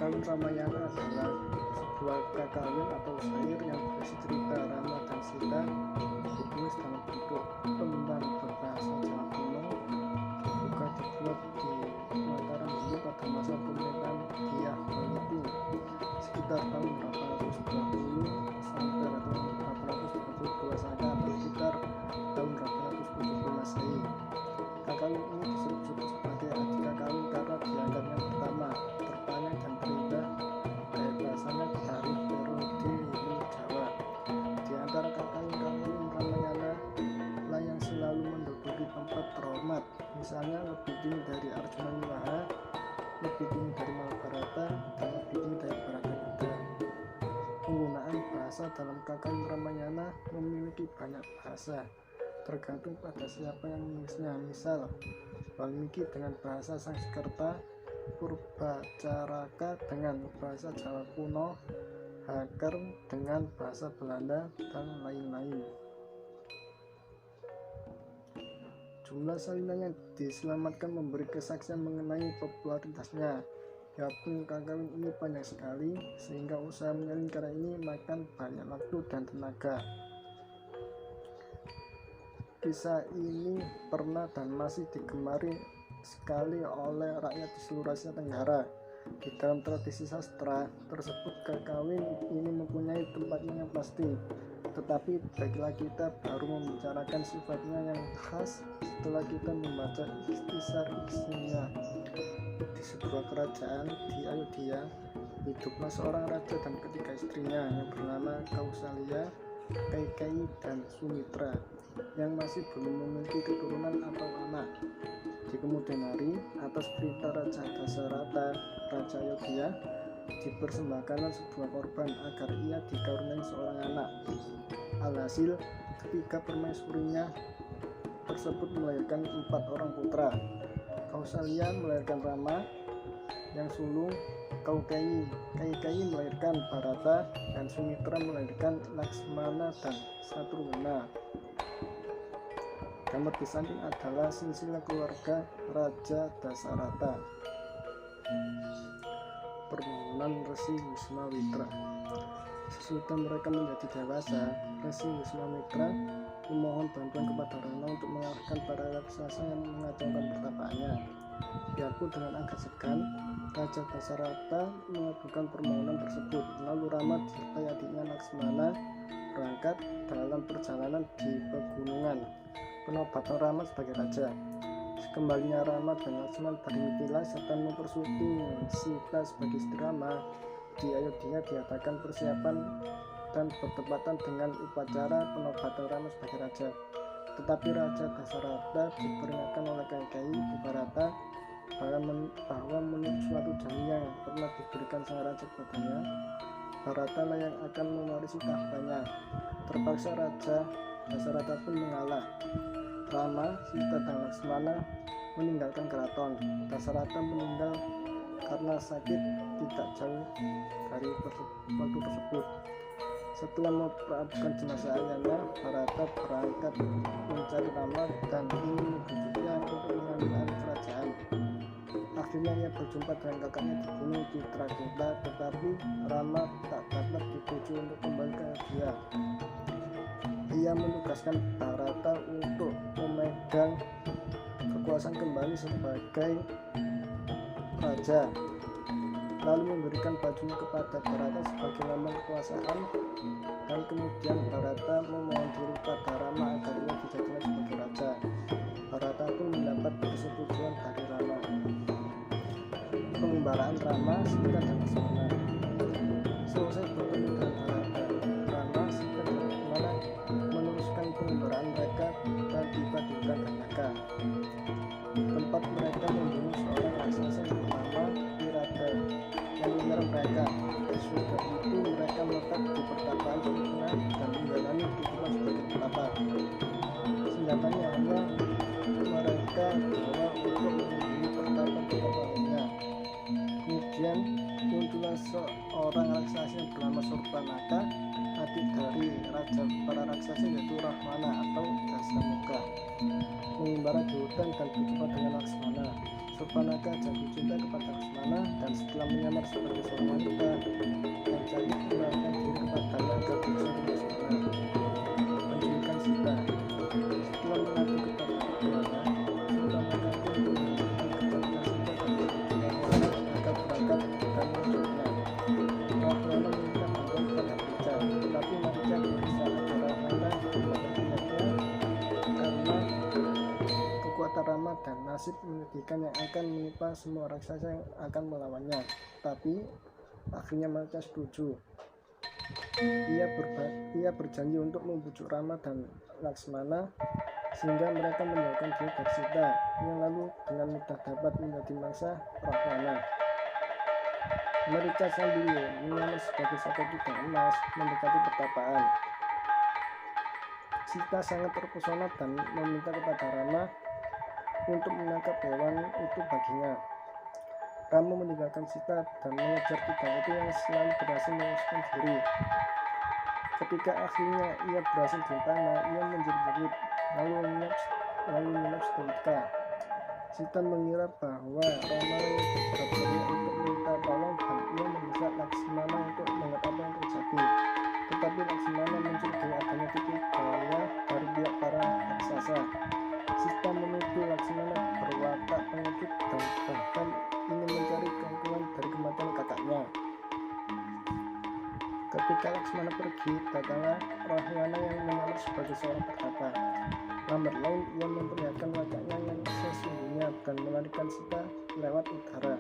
Kakawin Ramayana adalah sebuah kakawin atau syair yang berisi cerita Rama dan Sita, ditulis dalam bentuk tembang berbahasa Jawa kuno, juga dibuat di Mataram dulu pada masa pemerintahan Dyah Wahyudi sekitar tahun 820 sampai tahun 822 Saka atau sekitar tahun 870 Masehi. Kakawin ini disebut sebagai Adi Kakawin karena dianggap yang pertama, terbanyak dan terindah gaya bahasanya dari periode Hindu Jawa. Di antara kakawin-kakawin Ramayana lah yang selalu menduduki tempat terhormat, misalnya lebih tinggi dari Arjuna Wiwaha, lebih tinggi dari Mahabharata, dan lebih tinggi dari Bharatayuddha. Penggunaan bahasa dalam kakawin Ramayana memiliki banyak bahasa, tergantung pada siapa yang menulisnya. Misal, Walmiki dengan bahasa Sanskerta, Purbacaraka dengan bahasa Jawa kuno, Haker dengan bahasa Belanda, dan lain-lain. Jumlah salinan yang diselamatkan memberi kesaksian mengenai popularitasnya. Biarpun kakawin ini banyak sekali, sehingga usaha menyalin karya ini makan banyak waktu dan tenaga. Kisah ini pernah dan masih digemari sekali oleh rakyat di seluruh Asia Tenggara. Di dalam tradisi sastra tersebut, kakawin ini mempunyai tempatnya yang pasti, tetapi baiklah kita baru membicarakan sifatnya yang khas setelah kita membaca ikhtisar isinya. Di sebuah kerajaan di Ayodhya, hiduplah seorang raja dan ketiga istrinya yang bernama Kausalya, Kaikeyi, dan Sumitra, yang masih belum memiliki keturunan atau anak. Di kemudian hari, atas perintah Raja Dasarata, Raja Ayodhya, dipersembahkanlah sebuah korban agar ia dikaruniai seorang anak. Alhasil, ketiga permaisurinya tersebut melahirkan 4 orang putra. Kausalya melahirkan Rama yang sulung, Kaikeyi melahirkan Bharata, dan Sumitra melahirkan Laksmana dan Satrughna. Gambar di samping adalah silsilah keluarga Raja Dasarata. Permohonan Resi Wiswamitra. Sesudah mereka menjadi dewasa, Resi Wiswamitra memohon bantuan kepada Rama untuk mengalahkan para raksasa yang mengacaukan pertapaannya. Biarpun dengan agak segan, Raja Dasarata mengabulkan permohonan tersebut. Lalu Rama disertai adiknya Laksmana berangkat dalam perjalanan di pegunungan. Penobatan Rama sebagai raja. Sekembalinya Rama dan Laksmana dari Mithila serta mempersuting Sita sebagai istri Rama, di Ayodhya diadakan persiapan dan bertepatan dengan upacara penobatan Rama sebagai raja. Tetapi Raja Dasarata diperingatkan oleh Kaikeyi di Bharata bahwa menurut suatu janji yang pernah diberikan sang raja kepadanya, Bharata lah yang akan mewarisi tahtanya. Terpaksa Raja Dasarata pun mengalah. Rama, Sita, dan Laksmana meninggalkan keraton. Dasarata meninggal karena sakit tidak jauh dari waktu tersebut. Setelah memperhatikan jenazah ayahnya, Bharata berangkat mencari Rama dan ingin membujuknya untuk mengambil alih kerajaan. Akhirnya ia berjumpa dengan kakaknya di gunung Citrakuta, tetapi Rama tak dapat dibujuk untuk kembali ke Ayodhya. Ia menugaskan Bharata untuk memegang kekuasaan kembali sebagai raja, lalu memberikan bajunya kepada Bharata sebagai lambang kekuasaan, dan kemudian Bharata memohon diri kepada Rama agar ia dijadikan sebagai raja. Bharata pun mendapat persetujuan dari Rama. Pengembaraan Rama, Sita, dan Laksmana. Selesai bertemu dengan Bharata, Rama, Sita, dan Laksmana meneruskan pengembaraan mereka dan tiba di hutan Gandhaka, tempat mereka membunuh seorang raksasa yang bernama Wirada yang menyerang mereka. Sesudah itu mereka menetap di pertapaan Sumitra dan menjalani kehidupan sebagai petapa. Senjatanya hanya mereka bawa untuk melindungi pertapa-pertapa lainnya. Kemudian muncullah bernama Surpanaka, adik dari raja para raksasa yaitu Rahwana atau Dasamuka, mengembara di hutan dan berjumpa dengan Laksmana. Surpanaka jatuh cinta kepada Laksmana dan setelah menyamar sebagai seorang wanita dan jadi menawarkan diri kepadanya agar bisa Laksmana menculikan Sita. Setelah mengadu kepada keduanya, Surpanaka pun menunjukkan kepada Sita dan Rahwana agar berangkat dan menunjuknya. Rahwana meminta bantuan kepada Marica, tetapi Marica berusaha agar Rahwana membantunya karena kekuatan Rama dan nasib menyedihkan yang akan menimpa semua raksasa yang akan melawannya. Tapi akhirnya Marica setuju. Ia berjanji untuk membujuk Rama dan Laksmana sehingga mereka menjauhkan diri dari Sita yang lalu dengan mudah dapat menjadi mangsa Rahwana. Marica sambil menyamar sebagai saka kidang emas mendekati pertapaan. Sita sangat terpesona dan meminta kepada Rama untuk menangkap hewan itu baginya. Rama meninggalkan Sita dan mengejar kidang itu yang selalu berhasil meloloskan diri. Ketika akhirnya ia berhasil dipanah, ia menjerit-jerit lalu menginap seketika. Sita mengira bahwa Rama berteriak untuk minta tolong dan ia mendesak Laksmana untuk melihat apa yang terjadi. Tetapi Laksmana mencurigai adanya tipu daya dari pihak para raksasa. Sita menuduh Laksmana berwatak pengikut dan bahkan ingin mencari keuntungan dari kematian kakaknya. Ketika Laksmana pergi, datanglah Rahwana yang menyamar sebagai seorang pertapa. Lambat laun ia memperlihatkan wajahnya yang sesungguhnya dan melarikan Sita lewat udara.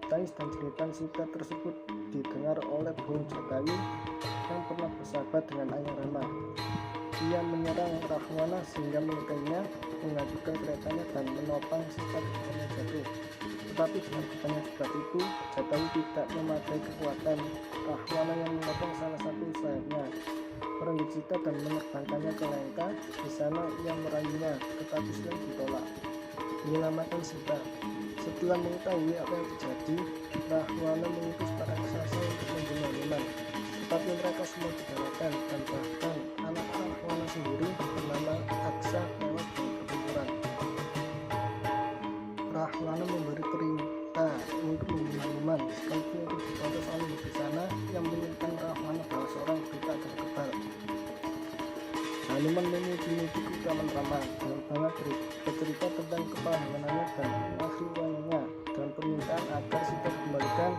Tangis dan jeritan Sita tersebut didengar oleh burung Jatayu yang pernah bersahabat dengan ayah Rama. Ia menyerang Rahwana sehingga melukainya, mengajukan keretanya dan menopang Sita ketika jatuh. Tetapi dengan bukannya sebab itu, Jatayu tidak memadai kekuatan Rahwana yang memotong salah satu sayapnya, merenggut Sita dan menerbangkannya ke Lengka. Di sana ia merayunya, tetapi sering ditolak. Menyelamatkan Sita. Setelah mengetahui apa yang terjadi, Rahwana mengutus para raksasa untuk membunuh Hanuman. Tetapi mereka semua dikalahkan dan bahkan anak Rahwana sendiri bernama Aksa tewas dalam pertempuran. Rahwana memberi perintah untuk membunuh Hanuman, sekalipun itu diprotes oleh Wibisana yang menginginkan Rahwana adalah seorang berita agar kebal. Hanuman memuji-muji keutamaan Rama dengan bangga bercerita tentang kepahlawanannya dan mengakhiri wayangnya dengan permintaan agar Sita dikembalikan.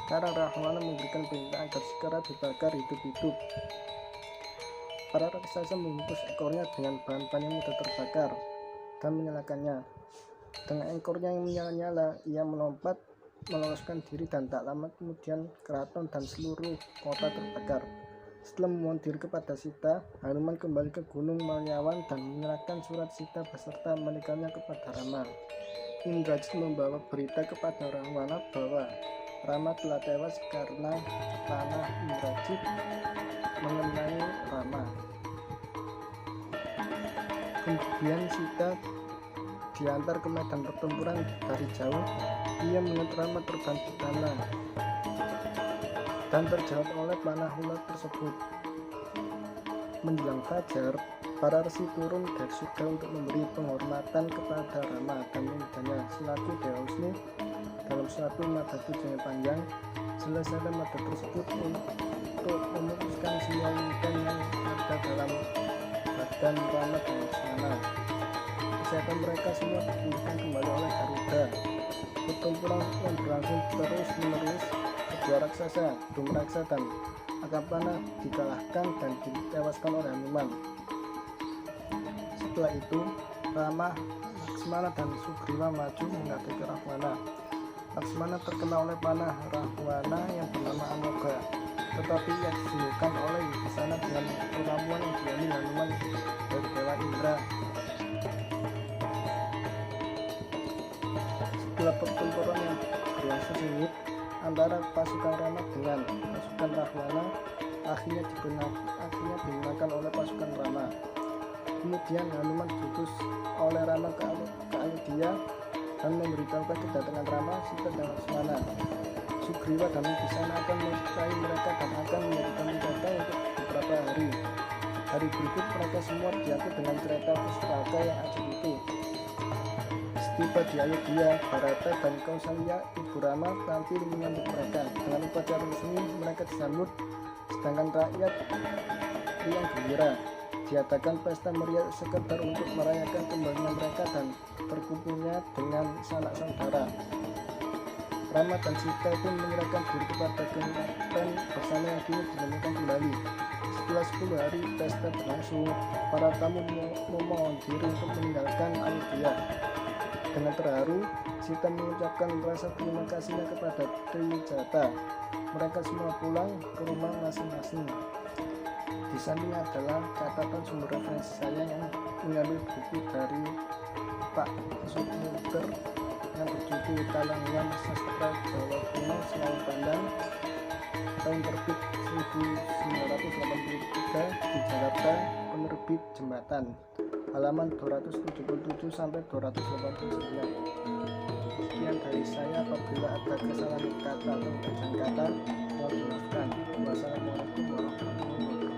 Sekarang Rahwana memberikan perintah agar Sita dibakar hidup-hidup. Para raksasa membungkus ekornya dengan bahan-bahan yang mudah terbakar dan menyalakannya. Dengan ekornya yang menyala-nyala, ia melompat, meloloskan diri dan tak lama kemudian keraton dan seluruh kota terbakar. Setelah memohon diri kepada Sita, Hanuman kembali ke Gunung Malyawan dan menyerahkan surat Sita beserta menikahnya kepada Rama. Indrajit membawa berita kepada Rahwana bahwa Rama telah tewas karena panah Indrajit mengenai Rama. Kemudian Sita diantar ke medan pertempuran dari jauh. Ia melihat Rama terbang di tanah dan terjawab oleh panah ular tersebut. Menjelang fajar, para resi turun dari surga untuk memberi penghormatan kepada Rama dan memintanya selaku Dewa Wisnu dalam suatu nada pujian panjang. Selesai nada tersebut untuk memutuskan semua impian yang ada dalam badan Rama dan Laksmana. Kesehatan mereka semua dipulihkan kembali oleh Garuda. Pertempuran yang berlangsung terus menerus. Kedua raksasa, Dhumraksa dan Akapana dikalahkan dan ditewaskan oleh Hanuman. Setelah itu, Rama, Laksmana dan Sugriwa maju menghadapi Rahwana. Laksmana terkena oleh panah Rahwana yang bernama Amoga, tetapi ia disembuhkan oleh Wibisana dengan ramuan yang diambil Hanuman dari Dewa Indra. Setelah pertempuran yang berlangsung sengit antara pasukan Rama dengan pasukan Rahwana, akhirnya digunakan oleh pasukan Rama. Kemudian Hanuman diutus oleh Rama ke Ayodhya dan memberitahukan kedatangan Rama, Sita dan Laksmana. beriwa dan di sana akan melukai mereka dan akan menjadikan mereka untuk beberapa hari. Hari berikut mereka semua diangkut dengan kereta pusaka yang ajaib itu. Setiba di Ayodhya, Bharata dan Kausalya, ibu Rama tampil menyambut mereka. Dengan upacara resmi mereka disambut, sedangkan rakyat riang gembira. Diadakan pesta meriah sekedar untuk merayakan kembalinya mereka dan terkumpulnya dengan sanak saudara. Rama dan Sita pun menyerahkan diri kepada Kenten bersama yang kini dinemukan kembali. Setelah 10 hari pesta berlangsung, para tamu memohon diri untuk meninggalkan Ayodhya. Dengan terharu, Sita mengucapkan rasa terima kasihnya kepada Dewi Jata. Mereka semua pulang ke rumah masing-masing. Di samping adalah catatan sumber referensi saya yang mengambil buku dari Pak Sudmuter yang berjudul Kalangan Sastra Jawa Kuno Selalu Pandang, tahun terbit 1983 di Jakarta, penerbit Jembatan, halaman 277 sampai 289. Sekian dari saya. Apabila ada kesalahan kata atau bacaan kata, mohon dimaafkan. Wassalamualaikum warahmatullahi wabarakatuh.